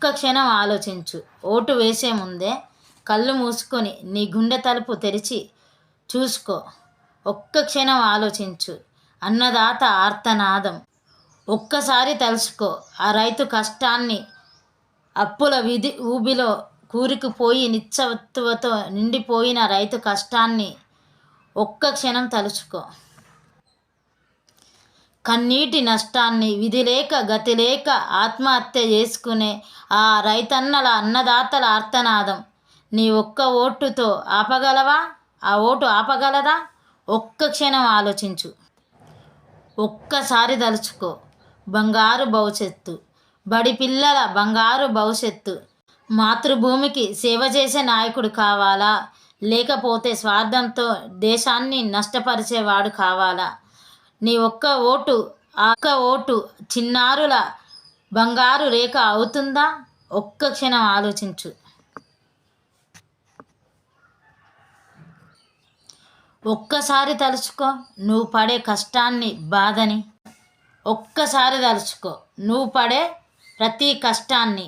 ఒక్క క్షణం ఆలోచించు. ఓటు వేసే ముందే కళ్ళు మూసుకొని నీ గుండె తలుపు తెరిచి చూసుకో. ఒక్క క్షణం ఆలోచించు. అన్నదాత ఆర్తనాదం ఒక్కసారి తలుసుకో. ఆ రైతు కష్టాన్ని, అప్పుల ఊబిలో కూరుకుపోయి నిస్సత్తువతో నిండిపోయిన రైతు కష్టాన్ని ఒక్క క్షణం తలుచుకో. కన్నీటి నష్టాన్ని, విధి లేక గతి లేక ఆత్మహత్య చేసుకునే ఆ రైతన్నల, అన్నదాతల ఆర్తనాదం నీ ఒక్క ఓటుతో ఆపగలవా? ఆ ఓటు ఆపగలదా? ఒక్క క్షణం ఆలోచించు. ఒక్కసారి తలుచుకో. బంగారు భవిష్యత్తు, బడి పిల్లల బంగారు భవిష్యత్తు. మాతృభూమికి సేవ చేసే నాయకుడు కావాలా, లేకపోతే స్వార్థంతో దేశాన్ని నష్టపరిచేవాడు కావాలా? నీ ఒక్క ఓటు, ఆ ఒక్క ఓటు చిన్నారుల బంగారు రేఖ అవుతుందా? ఒక్క క్షణం ఆలోచించు. ఒక్కసారి తలుచుకో నువ్వు పడే కష్టాన్ని, బాధని. ఒక్కసారి తలుచుకో నువ్వు పడే ప్రతి కష్టాన్ని,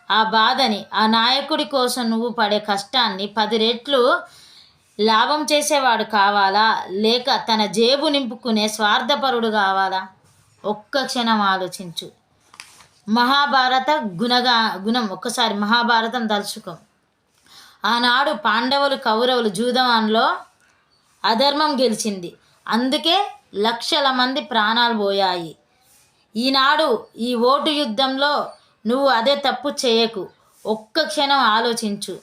ఆ బాధని. ఆ నాయకుడి కోసం నువ్వు పడే కష్టాన్ని 10 రెట్లు లాభం చేసేవాడు కావాలా, లేక తన జేబు నింపుకునే స్వార్థపరుడు కావాలా? ఒక్క క్షణం ఆలోచించు. మహాభారత గుణం ఒక్కసారి మహాభారతం తలుచుకో. ఆనాడు పాండవులు, కౌరవులు జూదంలో అధర్మం గెలిచింది. అందుకే లక్షల మంది ప్రాణాలు పోయాయి. ఈనాడు ఈ ఓటు యుద్ధంలో నువ్వు అదే తప్పు చేయకు. ఒక్క క్షణం ఆలోచించు.